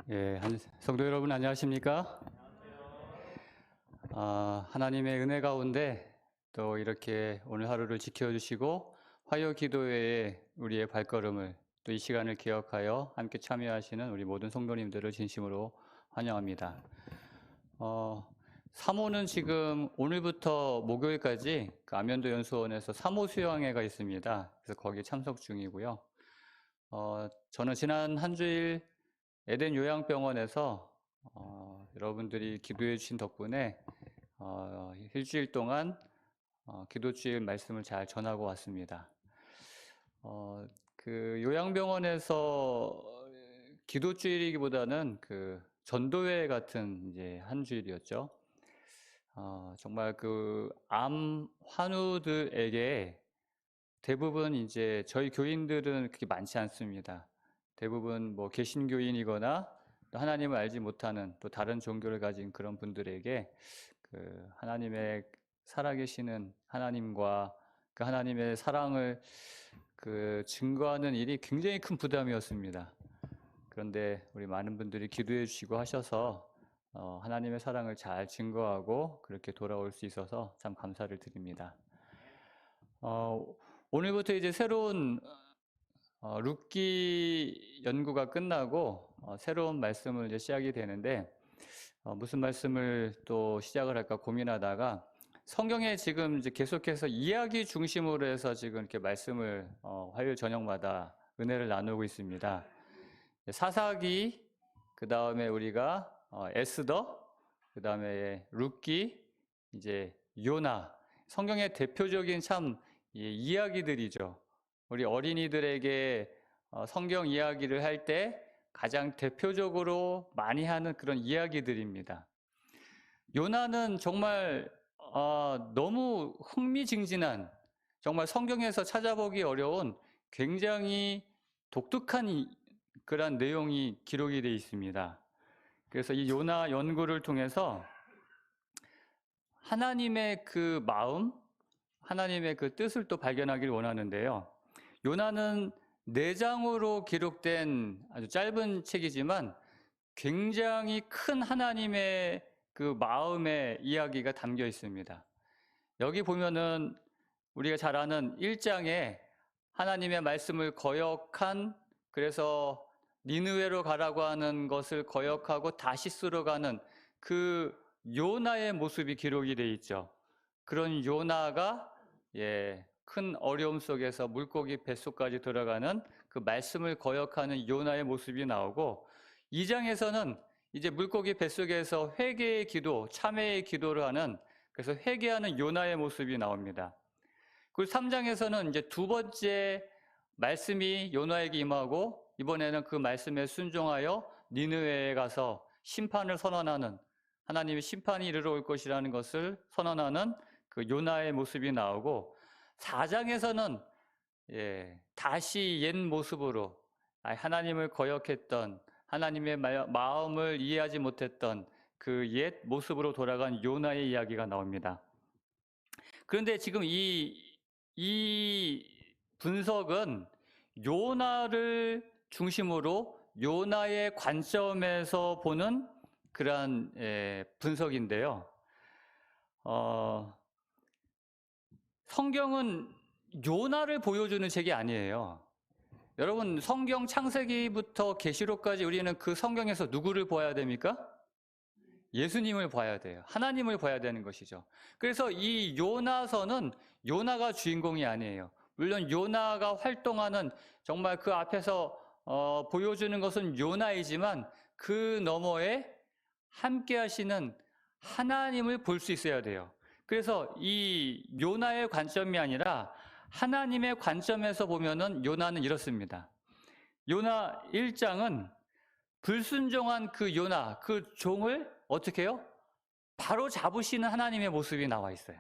예, 성도 여러분 안녕하십니까? 하나님의 은혜 가운데 또 이렇게 오늘 하루를 지켜주시고 화요 기도회에 우리의 발걸음을 또 이 시간을 기억하여 함께 참여하시는 우리 모든 성도님들을 진심으로 환영합니다. 사모는 지금 오늘부터 목요일까지 그 안면도 연수원에서 사모 수양회가 있습니다. 그래서 거기에 참석 중이고요. 저는 지난 한 주일 에덴 요양병원에서 여러분들이 기도해 주신 덕분에 일주일 동안 기도주일 말씀을 잘 전하고 왔습니다. 그 요양병원에서 기도주일이기보다는 그 전도회 같은 이제 한 주일이었죠. 정말 그 암 환우들에게 대부분 이제 저희 교인들은 그렇게 많지 않습니다. 대부분 뭐 개신교인이거나 또 하나님을 알지 못하는 또 다른 종교를 가진 그런 분들에게 그 하나님의 살아계시는 하나님과 그 하나님의 사랑을 그 증거하는 일이 굉장히 큰 부담이었습니다. 그런데 우리 많은 분들이 기도해 주시고 하셔서 하나님의 사랑을 잘 증거하고 그렇게 돌아올 수 있어서 참 감사를 드립니다. 오늘부터 이제 새로운 룻기 연구가 끝나고 새로운 말씀을 이제 시작이 되는데 무슨 말씀을 또 시작을 할까 고민하다가 성경에 지금 이제 계속해서 이야기 중심으로 해서 지금 이렇게 말씀을 화요일 저녁마다 은혜를 나누고 있습니다. 사사기, 그 다음에 우리가 에스더, 그 다음에 룻기, 이제 요나, 성경의 대표적인 참 이야기들이죠. 우리 어린이들에게 성경 이야기를 할 때 가장 대표적으로 많이 하는 그런 이야기들입니다. 요나는 정말 너무 흥미진진한, 정말 성경에서 찾아보기 어려운 굉장히 독특한 그런 내용이 기록이 되어 있습니다. 그래서 이 요나 연구를 통해서 하나님의 그 마음, 하나님의 그 뜻을 또 발견하기를 원하는데요. 요나는 4장으로 기록된 아주 짧은 책이지만 굉장히 큰 하나님의 그 마음의 이야기가 담겨 있습니다. 여기 보면은 우리가 잘 아는 1장에 하나님의 말씀을 거역한, 그래서 니느웨로 가라고 하는 것을 거역하고 다시스로 가는 그 요나의 모습이 기록이 되어 있죠. 그런 요나가 큰 어려움 속에서 물고기 뱃속까지 들어가는 그 말씀을 거역하는 요나의 모습이 나오고, 2장에서는 이제 물고기 뱃속에서 회개의 기도, 참회의 기도를 하는, 그래서 회개하는 요나의 모습이 나옵니다. 그리고 3장에서는 이제 두 번째 말씀이 요나에게 임하고, 이번에는 그 말씀에 순종하여 니느웨에 가서 심판을 선언하는, 하나님의 심판이 이르러 올 것이라는 것을 선언하는 그 요나의 모습이 나오고, 4장에서는 다시 옛 모습으로 하나님을 거역했던, 하나님의 마음을 이해하지 못했던 그 옛 모습으로 돌아간 요나의 이야기가 나옵니다. 그런데 지금 이 분석은 요나를 중심으로 요나의 관점에서 보는 그러한 분석인데요. 성경은 요나를 보여주는 책이 아니에요. 여러분, 성경 창세기부터 계시록까지 우리는 그 성경에서 누구를 봐야 됩니까? 예수님을 봐야 돼요. 하나님을 봐야 되는 것이죠. 그래서 이 요나서는 요나가 주인공이 아니에요. 물론 요나가 활동하는, 정말 그 앞에서 보여주는 것은 요나이지만 그 너머에 함께 하시는 하나님을 볼 수 있어야 돼요. 그래서 이 요나의 관점이 아니라 하나님의 관점에서 보면은 요나는 이렇습니다. 요나 1장은 불순종한 그 요나, 그 종을 어떻게 해요? 바로 잡으시는 하나님의 모습이 나와 있어요.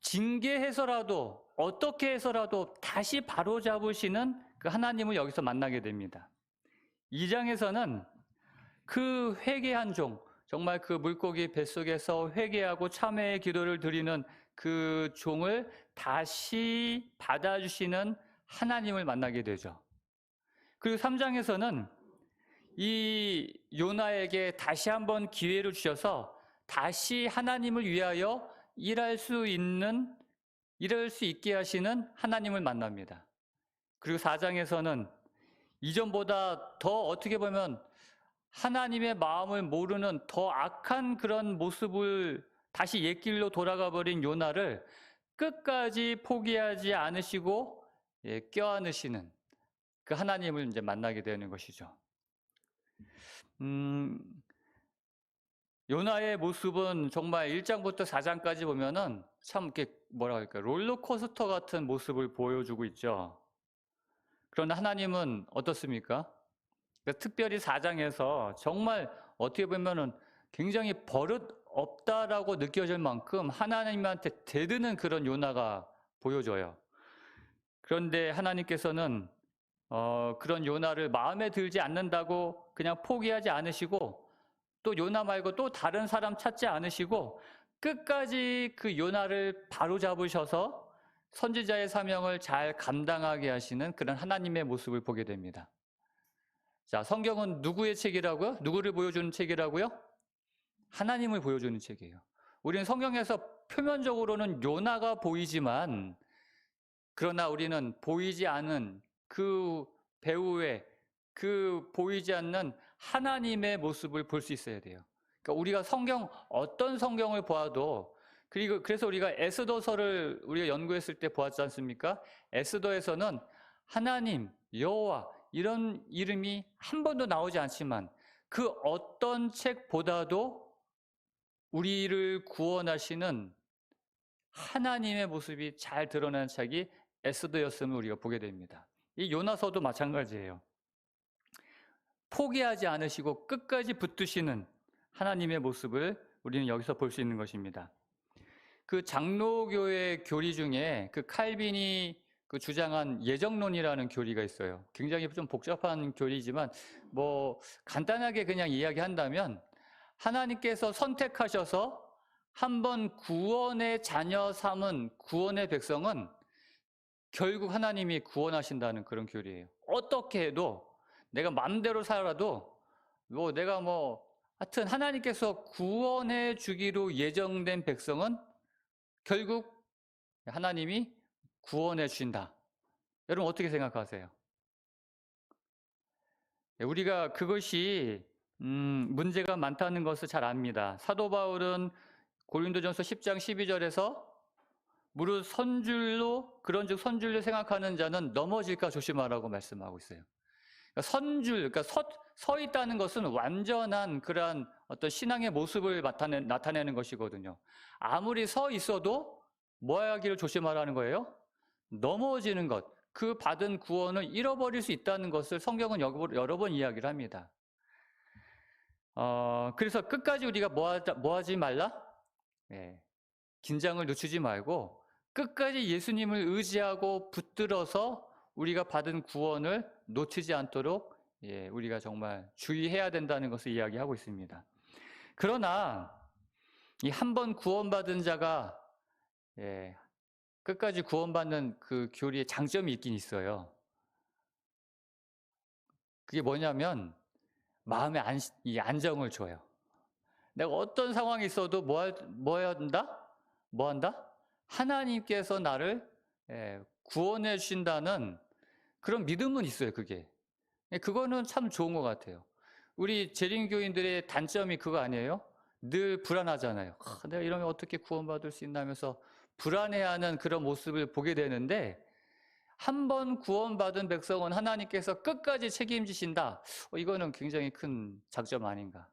징계해서라도, 어떻게 해서라도 다시 바로 잡으시는 그 하나님을 여기서 만나게 됩니다. 2장에서는 그 회개한 종, 정말 그 물고기 뱃속에서 회개하고 참회의 기도를 드리는 그 종을 다시 받아주시는 하나님을 만나게 되죠. 그리고 3장에서는 이 요나에게 다시 한번 기회를 주셔서 다시 하나님을 위하여 일할 수 있게 하시는 하나님을 만납니다. 그리고 4장에서는 이전보다 더 어떻게 보면 하나님의 마음을 모르는 더 악한 그런 모습을 다시 옛길로 돌아가 버린 요나를 끝까지 포기하지 않으시고 껴안으시는 그 하나님을 이제 만나게 되는 것이죠. 요나의 모습은 정말 1장부터 4장까지 보면은 참 이렇게 뭐라 할까 롤러코스터 같은 모습을 보여주고 있죠. 그러나 하나님은 어떻습니까? 특별히 4장에서 정말 어떻게 보면은 굉장히 버릇 없다라고 느껴질 만큼 하나님한테 대드는 그런 요나가 보여져요. 그런데 하나님께서는 그런 요나를 마음에 들지 않는다고 그냥 포기하지 않으시고 또 요나 말고 또 다른 사람 찾지 않으시고 끝까지 그 요나를 바로잡으셔서 선지자의 사명을 잘 감당하게 하시는 그런 하나님의 모습을 보게 됩니다. 자, 성경은 누구의 책이라고요? 누구를 보여주는 책이라고요? 하나님을 보여주는 책이에요. 우리는 성경에서 표면적으로는 요나가 보이지만 그러나 우리는 보이지 않은 그 배우의 그 보이지 않는 하나님의 모습을 볼 수 있어야 돼요. 그러니까 우리가 어떤 성경을 보아도 그래서 우리가 에스더서를 우리가 연구했을 때 보았지 않습니까? 에스더에서는 하나님, 여호와 이런 이름이 한 번도 나오지 않지만 그 어떤 책보다도 우리를 구원하시는 하나님의 모습이 잘 드러나는 책이 에스더였음을 우리가 보게 됩니다. 이 요나서도 마찬가지예요. 포기하지 않으시고 끝까지 붙드시는 하나님의 모습을 우리는 여기서 볼 수 있는 것입니다. 그 장로교의 교리 중에 그 칼빈이 그 주장한 예정론이라는 교리가 있어요. 굉장히 좀 복잡한 교리지만 뭐 간단하게 그냥 이야기한다면 하나님께서 선택하셔서 한번 구원의 자녀 삼은 구원의 백성은 결국 하나님이 구원하신다는 그런 교리예요. 어떻게 해도 내가 마음대로 살아도 하여튼 하나님께서 구원해 주기로 예정된 백성은 결국 하나님이 구원해 주신다. 여러분 어떻게 생각하세요? 우리가 그것이 문제가 많다는 것을 잘 압니다. 사도 바울은 고린도전서 10장 12절에서 무릇 그런즉 선줄로 생각하는 자는 넘어질까 조심하라고 말씀하고 있어요. 그러니까 서 있다는 것은 완전한 그러한 어떤 신앙의 모습을 나타내는 것이거든요. 아무리 서 있어도 뭐 하기를 조심하라는 거예요? 넘어지는 것, 그 받은 구원을 잃어버릴 수 있다는 것을 성경은 여러 번 이야기를 합니다. 그래서 끝까지 우리가 뭐 하지 말라? 긴장을 늦추지 말고 끝까지 예수님을 의지하고 붙들어서 우리가 받은 구원을 놓치지 않도록 우리가 정말 주의해야 된다는 것을 이야기하고 있습니다. 그러나 이 한 번 구원받은 자가 끝까지 구원받는 그 교리의 장점이 있긴 있어요. 그게 뭐냐면 마음의 안정을 줘요. 내가 어떤 상황이 있어도 뭐 한다? 하나님께서 나를 구원해 주신다는 그런 믿음은 있어요, 그게. 그거는 참 좋은 것 같아요. 우리 재림교인들의 단점이 그거 아니에요? 늘 불안하잖아요. 내가 이러면 어떻게 구원받을 수 있나 하면서 불안해하는 그런 모습을 보게 되는데 한 번 구원받은 백성은 하나님께서 끝까지 책임지신다. 이거는 굉장히 큰 장점 아닌가.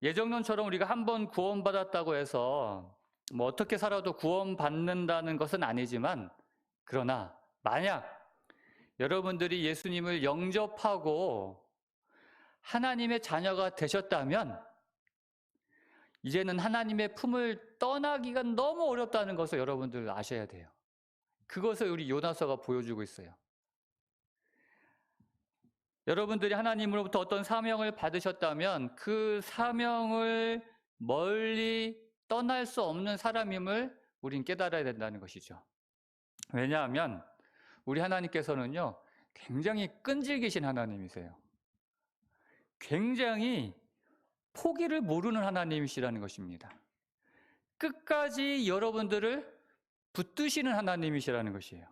예정론처럼 우리가 한 번 구원받았다고 해서 뭐 어떻게 살아도 구원받는다는 것은 아니지만 그러나 만약 여러분들이 예수님을 영접하고 하나님의 자녀가 되셨다면 이제는 하나님의 품을 떠나기가 너무 어렵다는 것을 여러분들 아셔야 돼요. 그것을 우리 요나서가 보여주고 있어요. 여러분들이 하나님으로부터 어떤 사명을 받으셨다면 그 사명을 멀리 떠날 수 없는 사람임을 우린 깨달아야 된다는 것이죠. 왜냐하면 우리 하나님께서는요, 굉장히 끈질기신 하나님이세요. 굉장히 포기를 모르는 하나님이시라는 것입니다. 끝까지 여러분들을 붙드시는 하나님이시라는 것이에요.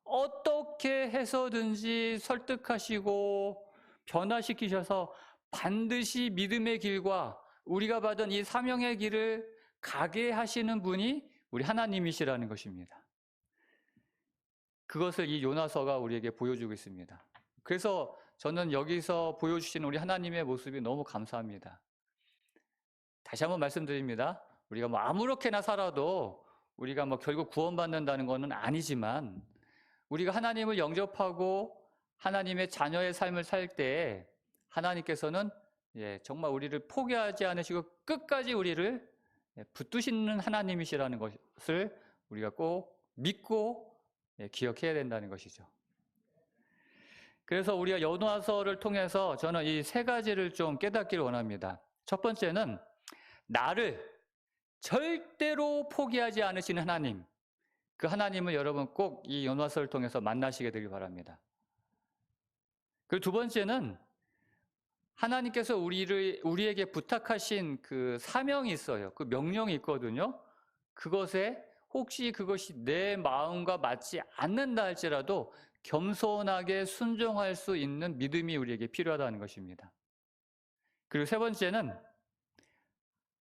어떻게 해서든지 설득하시고 변화시키셔서 반드시 믿음의 길과 우리가 받은 이 사명의 길을 가게 하시는 분이 우리 하나님이시라는 것입니다. 그것을 이 요나서가 우리에게 보여주고 있습니다. 그래서 저는 여기서 보여주시는 우리 하나님의 모습이 너무 감사합니다. 다시 한번 말씀드립니다. 우리가 뭐 아무렇게나 살아도 우리가 뭐 결국 구원받는다는 것은 아니지만 우리가 하나님을 영접하고 하나님의 자녀의 삶을 살 때 하나님께서는 정말 우리를 포기하지 않으시고 끝까지 우리를 붙드시는 하나님이시라는 것을 우리가 꼭 믿고 기억해야 된다는 것이죠. 그래서 우리가 요나서를 통해서 저는 이 세 가지를 좀 깨닫기를 원합니다. 첫 번째는 나를 절대로 포기하지 않으시는 하나님, 그 하나님을 여러분 꼭 이 요나서를 통해서 만나시게 되길 바랍니다. 그리고 두 번째는 하나님께서 우리에게 부탁하신 그 사명이 있어요. 그 명령이 있거든요. 그것에 혹시 그것이 내 마음과 맞지 않는다 할지라도 겸손하게 순종할 수 있는 믿음이 우리에게 필요하다는 것입니다. 그리고 세 번째는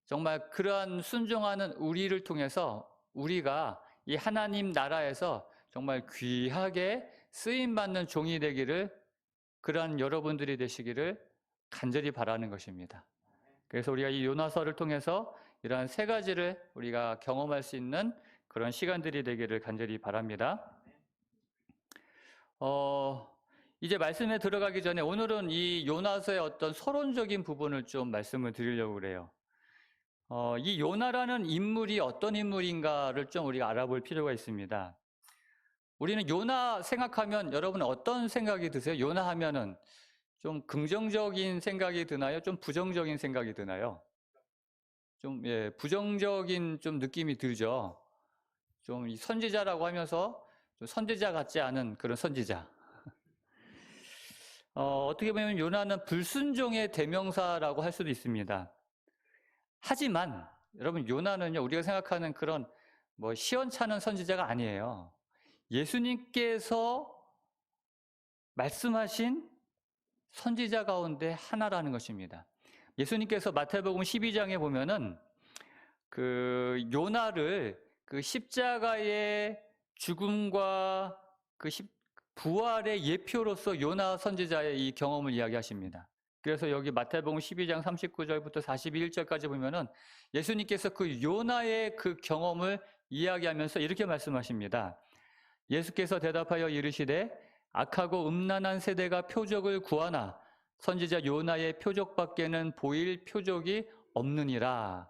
정말 그러한 순종하는 우리를 통해서 우리가 이 하나님 나라에서 정말 귀하게 쓰임받는 종이 되기를, 그러한 여러분들이 되시기를 간절히 바라는 것입니다. 그래서 우리가 이 요나서를 통해서 이러한 세 가지를 우리가 경험할 수 있는 그런 시간들이 되기를 간절히 바랍니다. 이제 말씀에 들어가기 전에 오늘은 이 요나서의 어떤 서론적인 부분을 좀 말씀을 드리려고 그래요. 이 요나라는 인물이 어떤 인물인가를 좀 우리가 알아볼 필요가 있습니다. 우리는 요나 생각하면 여러분 어떤 생각이 드세요? 요나 하면은 좀 긍정적인 생각이 드나요? 좀 부정적인 생각이 드나요? 좀 부정적인 좀 느낌이 들죠. 좀 이 선지자라고 하면서 좀 선지자 같지 않은 그런 선지자. 어떻게 보면 요나는 불순종의 대명사라고 할 수도 있습니다. 하지만 여러분 요나는요, 우리가 생각하는 그런 뭐 시원찮은 선지자가 아니에요. 예수님께서 말씀하신 선지자 가운데 하나라는 것입니다. 예수님께서 마태복음 12장에 보면은 그 요나를 그 십자가의 죽음과 그 부활의 예표로서 요나 선지자의 이 경험을 이야기하십니다. 그래서 여기 마태복음 12장 39절부터 41절까지 보면은 예수님께서 그 요나의 그 경험을 이야기하면서 이렇게 말씀하십니다. 예수께서 대답하여 이르시되 악하고 음란한 세대가 표적을 구하나 선지자 요나의 표적밖에는 보일 표적이 없느니라.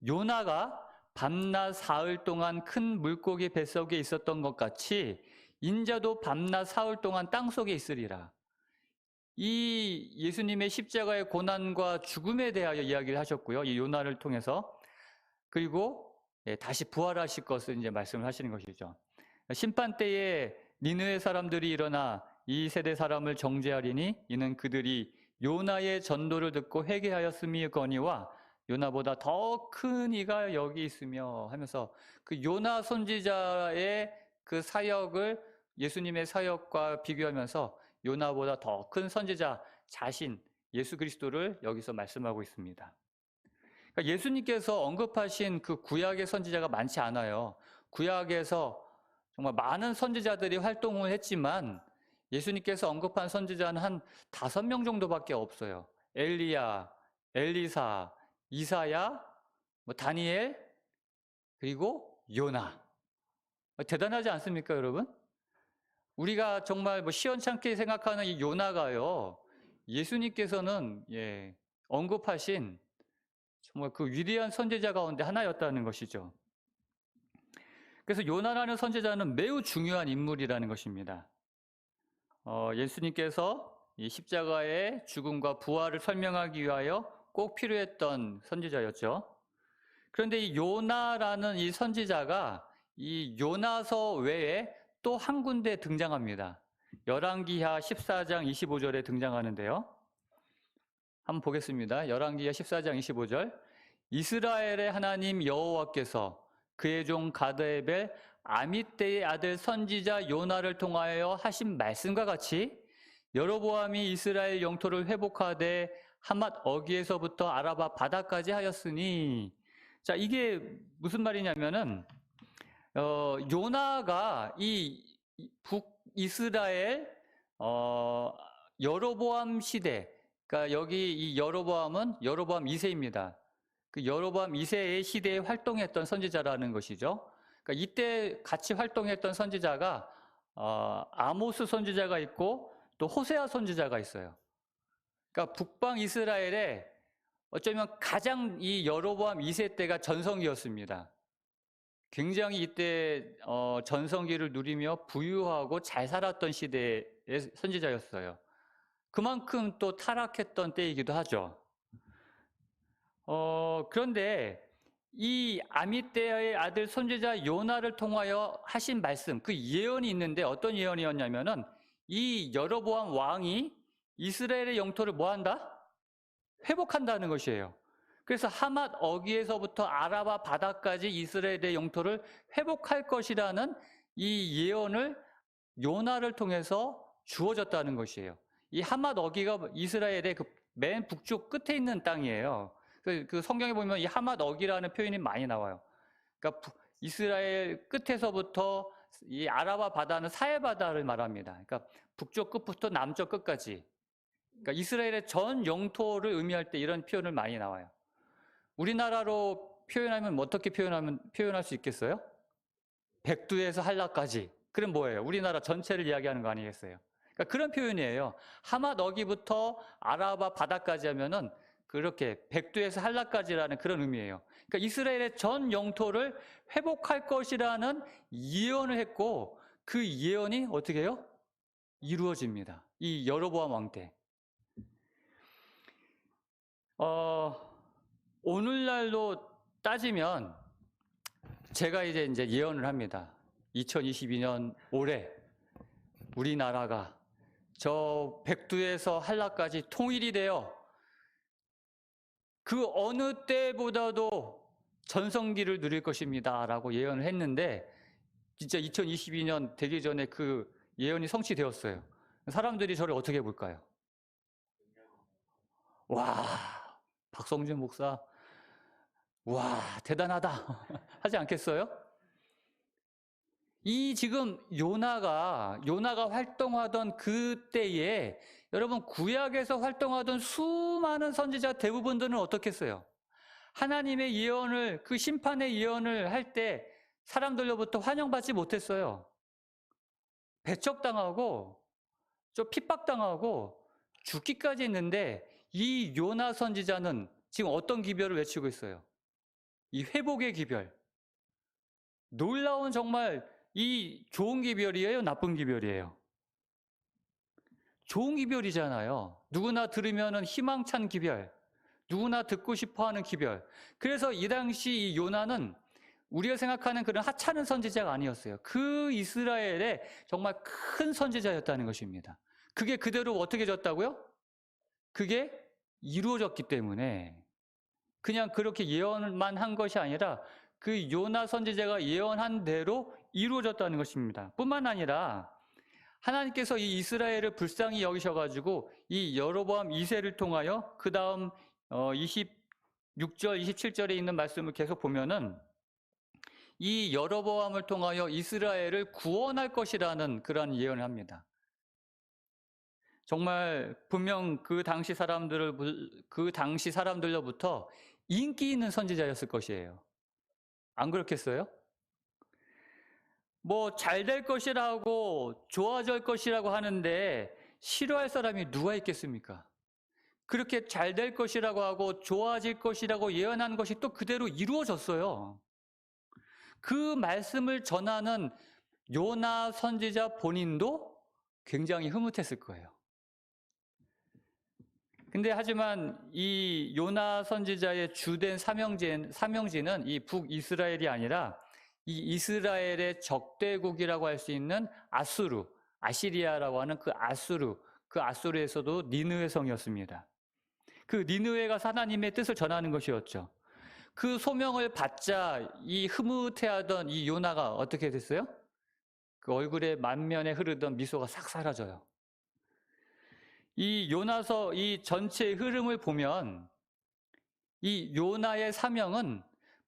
요나가 밤낮 사흘 동안 큰 물고기 뱃속에 있었던 것 같이 인자도 밤낮 사흘 동안 땅속에 있으리라. 이 예수님의 십자가의 고난과 죽음에 대하여 이야기를 하셨고요. 이 요나를 통해서. 그리고 다시 부활하실 것을 이제 말씀을 하시는 것이죠. 심판 때에 니느웨 사람들이 일어나 이 세대 사람을 정죄하리니 이는 그들이 요나의 전도를 듣고 회개하였음이거니와 요나보다 더 큰 이가 여기 있으며 하면서 그 요나 선지자의 그 사역을 예수님의 사역과 비교하면서 요나보다 더 큰 선지자 자신 예수 그리스도를 여기서 말씀하고 있습니다. 그러니까 예수님께서 언급하신 그 구약의 선지자가 많지 않아요. 구약에서 정말 많은 선지자들이 활동을 했지만 예수님께서 언급한 선지자는 한 5명 정도밖에 없어요. 엘리야, 엘리사, 이사야, 다니엘, 그리고 요나. 대단하지 않습니까, 여러분? 우리가 정말 시원찮게 생각하는 이 요나가요, 예수님께서는 언급하신 정말 그 위대한 선지자 가운데 하나였다는 것이죠. 그래서 요나라는 선지자는 매우 중요한 인물이라는 것입니다. 예수님께서 이 십자가의 죽음과 부활을 설명하기 위하여 꼭 필요했던 선지자였죠. 그런데 이 요나라는 이 선지자가 이 요나서 외에 또 한 군데 등장합니다. 열왕기하 14장 25절에 등장하는데요. 한번 보겠습니다. 열왕기하 14장 25절. 이스라엘의 하나님 여호와께서 그의 종 가드에벨 아미떼의 아들 선지자 요나를 통하여 하신 말씀과 같이 여로보암이 이스라엘 영토를 회복하되 하맛 어귀에서부터 아라바 바다까지 하였으니. 자, 이게 무슨 말이냐면은 요나가 이 북이스라엘 여로보암 시대, 그러니까 여기 이 여로보암은 여로보암 2세입니다. 그 여로보암 2세의 시대에 활동했던 선지자라는 것이죠. 그러니까 이때 같이 활동했던 선지자가 아모스 선지자가 있고 또 호세아 선지자가 있어요. 그러니까 북방 이스라엘에 어쩌면 가장 이 여로보암 2세 때가 전성기였습니다. 굉장히 이때 전성기를 누리며 부유하고 잘 살았던 시대의 선지자였어요. 그만큼 또 타락했던 때이기도 하죠. 그런데 이 아미떼의 아들 선지자 요나를 통하여 하신 말씀, 그 예언이 있는데 어떤 예언이었냐면은 이 여로보암 왕이 이스라엘의 영토를 뭐 한다? 회복한다는 것이에요. 그래서 하맛 어귀에서부터 아라바 바다까지 이스라엘의 영토를 회복할 것이라는 이 예언을 요나를 통해서 주어졌다는 것이에요. 이 하맛 어귀가 이스라엘의 그 맨 북쪽 끝에 있는 땅이에요. 그 성경에 보면 이 하맛 어귀라는 표현이 많이 나와요. 그러니까 이스라엘 끝에서부터 이 아라바 바다는 사해 바다를 말합니다. 그러니까 북쪽 끝부터 남쪽 끝까지. 그러니까 이스라엘의 전 영토를 의미할 때 이런 표현을 많이 나와요. 우리나라로 표현하면 어떻게 표현할 수 있겠어요? 백두에서 한라까지. 그럼 뭐예요? 우리나라 전체를 이야기하는 거 아니겠어요? 그러니까 그런 표현이에요. 하맛 어귀부터 아라바 바다까지 하면은 그렇게 백두에서 한라까지라는 그런 의미예요. 그러니까 이스라엘의 전 영토를 회복할 것이라는 예언을 했고 그 예언이 어떻게 해요? 이루어집니다. 이 여로보암 왕 때. 오늘날로 따지면 제가 이제 예언을 합니다. 2022년 올해 우리나라가 저 백두에서 한라까지 통일이 되어 그 어느 때보다도 전성기를 누릴 것입니다 라고 예언을 했는데 진짜 2022년 되기 전에 그 예언이 성취되었어요. 사람들이 저를 어떻게 볼까요? 와, 박성준 목사, 와, 대단하다 하지 않겠어요? 이 지금 요나가 활동하던 그때에 여러분 구약에서 활동하던 수많은 선지자 대부분들은 어떻게 했어요? 하나님의 예언을, 그 심판의 예언을 할 때 사람들로부터 환영받지 못했어요. 배척당하고 좀 핍박당하고 죽기까지 했는데 이 요나 선지자는 지금 어떤 기별을 외치고 있어요? 이 회복의 기별. 놀라운 정말 이 좋은 기별이에요? 나쁜 기별이에요? 좋은 기별이잖아요. 누구나 들으면은 희망찬 기별. 누구나 듣고 싶어 하는 기별. 그래서 이 당시 이 요나는 우리가 생각하는 그런 하찮은 선지자가 아니었어요. 그 이스라엘의 정말 큰 선지자였다는 것입니다. 그게 그대로 어떻게 졌다고요? 그게 이루어졌기 때문에 그냥 그렇게 예언만 한 것이 아니라 그 요나 선지자가 예언한 대로 이루어졌다는 것입니다. 뿐만 아니라 하나님께서 이 이스라엘을 불쌍히 여기셔가지고 이 여로보암 2세를 통하여 그 다음 26절, 27절에 있는 말씀을 계속 보면은 이 여로보암을 통하여 이스라엘을 구원할 것이라는 그런 예언을 합니다. 정말 분명 그 당시 사람들로부터 인기 있는 선지자였을 것이에요. 안 그렇겠어요? 뭐 잘 될 것이라고 좋아질 것이라고 하는데 싫어할 사람이 누가 있겠습니까? 그렇게 잘 될 것이라고 하고 좋아질 것이라고 예언한 것이 또 그대로 이루어졌어요. 그 말씀을 전하는 요나 선지자 본인도 굉장히 흐뭇했을 거예요. 근데 하지만 이 요나 선지자의 주된 사명지는 이 북이스라엘이 아니라 이 이스라엘의 적대국이라고 할 수 있는 아수르, 아시리아라고 하는 그 아수르, 그 아수르에서도 니느웨 성이었습니다. 그 니느웨가 하나님의 뜻을 전하는 것이었죠. 그 소명을 받자 이 흐뭇해하던 이 요나가 어떻게 됐어요? 그 얼굴에 만면에 흐르던 미소가 싹 사라져요. 이 요나서 이 전체의 흐름을 보면 이 요나의 사명은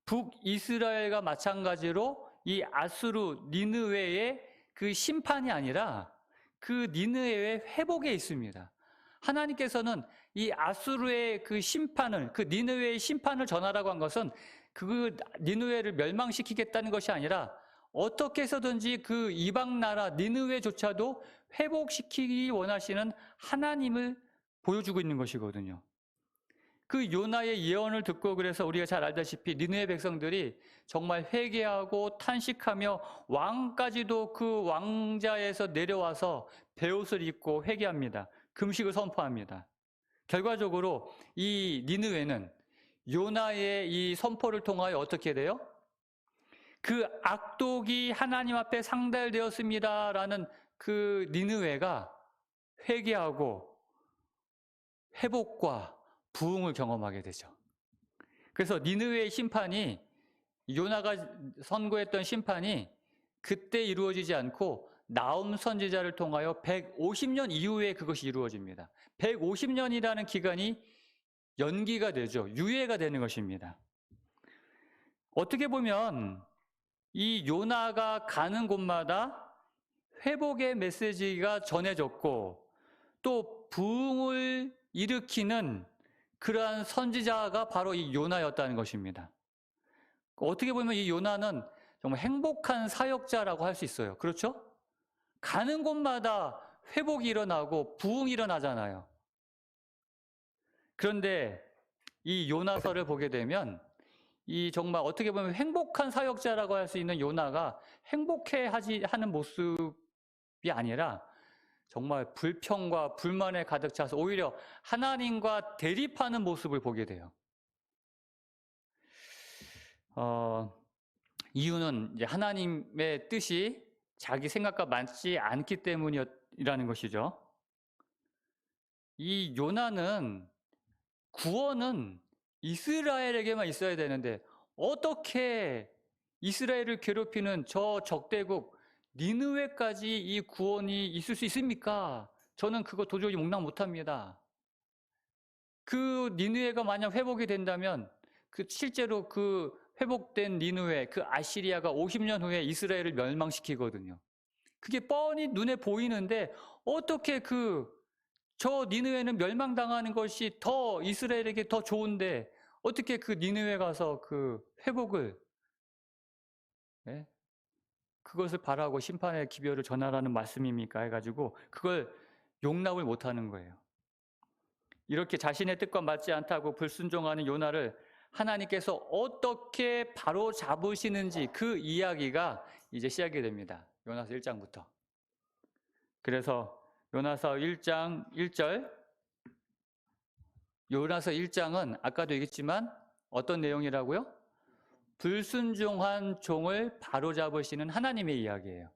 북이스라엘과 마찬가지로 이 아수르 니느웨의 그 심판이 아니라 그 니느웨의 회복에 있습니다. 하나님께서는 이 아수르의 그 심판을, 그 니느웨의 심판을 전하라고 한 것은 그 니느웨를 멸망시키겠다는 것이 아니라 어떻게 해서든지 그 이방 나라 니느웨조차도 회복시키기 원하시는 하나님을 보여주고 있는 것이거든요. 그 요나의 예언을 듣고 그래서 우리가 잘 알다시피 니느웨 백성들이 정말 회개하고 탄식하며 왕까지도 그 왕자에서 내려와서 베옷을 입고 회개합니다. 금식을 선포합니다. 결과적으로 이 니느웨는 요나의 이 선포를 통하여 어떻게 돼요? 그 악독이 하나님 앞에 상달되었습니다라는 그 니느웨가 회개하고 회복과 부흥을 경험하게 되죠. 그래서 니느웨의 심판이, 요나가 선고했던 심판이 그때 이루어지지 않고 나훔 선지자를 통하여 150년 이후에 그것이 이루어집니다. 150년이라는 기간이 연기가 되죠. 유예가 되는 것입니다. 어떻게 보면 이 요나가 가는 곳마다 회복의 메시지가 전해졌고 또 부흥을 일으키는 그러한 선지자가 바로 이 요나였다는 것입니다. 어떻게 보면 이 요나는 정말 행복한 사역자라고 할 수 있어요. 그렇죠? 가는 곳마다 회복이 일어나고 부흥이 일어나잖아요. 그런데 이 요나서를 보게 되면 이 정말 어떻게 보면 행복한 사역자라고 할 수 있는 요나가 하는 모습이 아니라 정말 불평과 불만에 가득 차서 오히려 하나님과 대립하는 모습을 보게 돼요. 이유는 이제 하나님의 뜻이 자기 생각과 맞지 않기 때문이라는 것이죠. 이 요나는 구원은 이스라엘에게만 있어야 되는데 어떻게 이스라엘을 괴롭히는 저 적대국 니느웨까지 이 구원이 있을 수 있습니까? 저는 그거 도저히 용납 못합니다. 그 니느웨가 만약 회복이 된다면 실제로 그 회복된 니느웨, 그 아시리아가 50년 후에 이스라엘을 멸망시키거든요. 그게 뻔히 눈에 보이는데 어떻게 저 니느웨는 멸망당하는 것이 더 이스라엘에게 더 좋은데 어떻게 그 니느웨 가서 그 회복을, 네? 그것을 바라고 심판의 기별을 전하라는 말씀입니까? 해가지고 그걸 용납을 못하는 거예요. 이렇게 자신의 뜻과 맞지 않다고 불순종하는 요나를 하나님께서 어떻게 바로 잡으시는지 그 이야기가 이제 시작이 됩니다. 요나서 1장부터. 그래서 요나서 1장 1절, 요나서 1장은 아까도 얘기했지만 어떤 내용이라고요? 불순종한 종을 바로잡으시는 하나님의 이야기예요.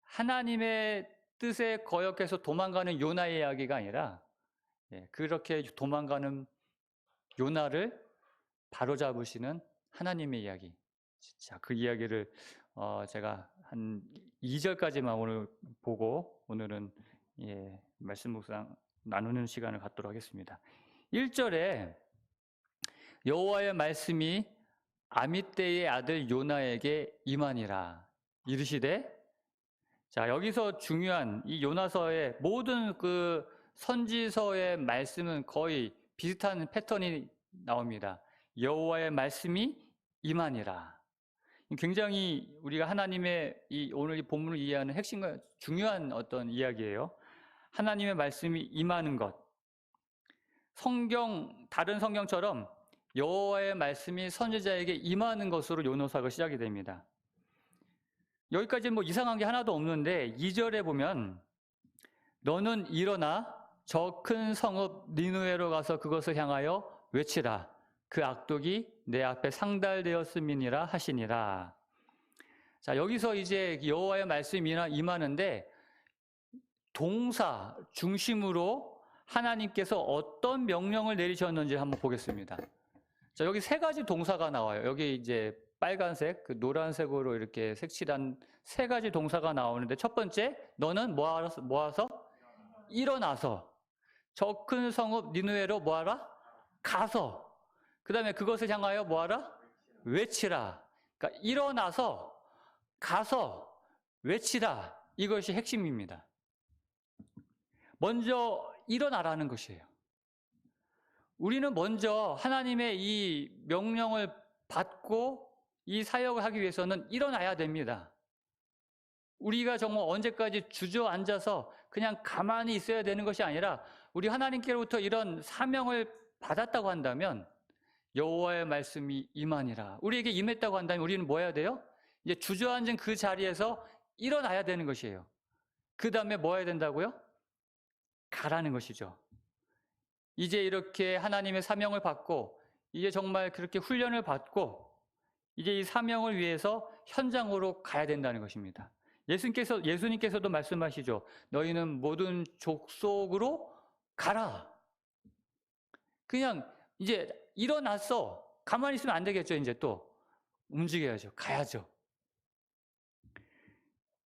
하나님의 뜻에 거역해서 도망가는 요나의 이야기가 아니라 그렇게 도망가는 요나를 바로잡으시는 하나님의 이야기. 자, 그 이야기를 제가 한 2절까지만 오늘 보고 오늘은 말씀 묵상 나누는 시간을 갖도록 하겠습니다. 1절에 여호와의 말씀이 아미떼의 아들 요나에게 임하니라 이르시되, 자, 여기서 중요한 이 요나서의 모든 그 선지서의 말씀은 거의 비슷한 패턴이 나옵니다. 여호와의 말씀이 임하니라. 굉장히 우리가 하나님의 오늘 이 본문을 이해하는 핵심과 중요한 어떤 이야기예요. 하나님의 말씀이 임하는 것. 다른 성경처럼 여호와의 말씀이 선지자에게 임하는 것으로 요나서가 시작이 됩니다. 여기까지 뭐 이상한 게 하나도 없는데 2절에 보면 너는 일어나 저 큰 성읍 니느웨로 가서 그것을 향하여 외치라. 그 악독이 내 앞에 상달되었음이니라 하시니라. 자, 여기서 이제 여호와의 말씀이 임하는데 동사 중심으로 하나님께서 어떤 명령을 내리셨는지 한번 보겠습니다. 자, 여기 세 가지 동사가 나와요. 여기 이제 빨간색, 그 노란색으로 이렇게 색칠한 세 가지 동사가 나오는데, 첫 번째, 너는 모아서 일어나서 저 큰 성읍 니느웨로 뭐하라? 가서. 그 다음에 그것을 향하여 뭐하라? 외치라. 그러니까 일어나서 가서 외치라. 이것이 핵심입니다. 먼저 일어나라는 것이에요. 우리는 먼저 하나님의 이 명령을 받고 이 사역을 하기 위해서는 일어나야 됩니다. 우리가 정말 언제까지 주저앉아서 그냥 가만히 있어야 되는 것이 아니라, 우리 하나님께로부터 이런 사명을 받았다고 한다면 여호와의 말씀이 임하니라, 우리에게 임했다고 한다면 우리는 뭐 해야 돼요? 이제 주저앉은 그 자리에서 일어나야 되는 것이에요. 그 다음에 뭐 해야 된다고요? 가라는 것이죠. 이제 이렇게 하나님의 사명을 받고 이제 정말 그렇게 훈련을 받고 이제 이 사명을 위해서 현장으로 가야 된다는 것입니다. 예수님께서도 말씀하시죠. 너희는 모든 족속으로 가라. 그냥 이제 일어났어. 가만히 있으면 안 되겠죠. 이제 또 움직여야죠. 가야죠.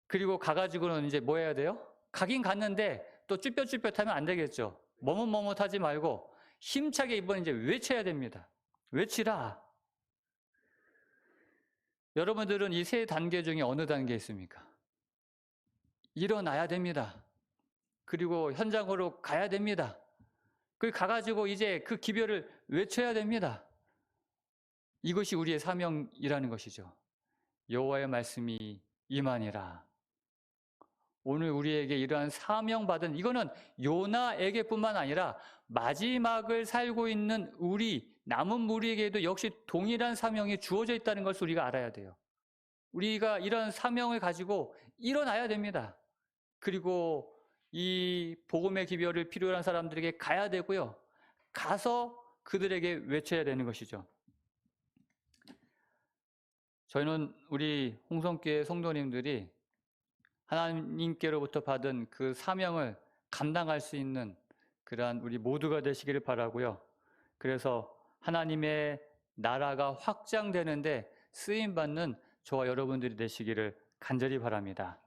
그리고 가가지고는 이제 뭐 해야 돼요? 가긴 갔는데 또 쭈뼛쭈뼛하면 안 되겠죠. 머뭇머뭇하지 말고 힘차게 이번에 이제 외쳐야 됩니다. 외치라. 여러분들은 이 세 단계 중에 어느 단계에 있습니까? 일어나야 됩니다. 그리고 현장으로 가야 됩니다. 그리고 가가지고 이제 그 기별을 외쳐야 됩니다. 이것이 우리의 사명이라는 것이죠. 여호와의 말씀이 임하니라. 오늘 우리에게 이러한 사명받은, 이거는 요나에게뿐만 아니라 마지막을 살고 있는 우리 남은 무리에게도 역시 동일한 사명이 주어져 있다는 것을 우리가 알아야 돼요. 우리가 이런 사명을 가지고 일어나야 됩니다. 그리고 이 복음의 기별을 필요한 사람들에게 가야 되고요. 가서 그들에게 외쳐야 되는 것이죠. 저희는 우리 홍성교회 성도님들이 하나님께로부터 받은 그 사명을 감당할 수 있는 그러한 우리 모두가 되시기를 바라고요. 그래서 하나님의 나라가 확장되는데 쓰임받는 저와 여러분들이 되시기를 간절히 바랍니다.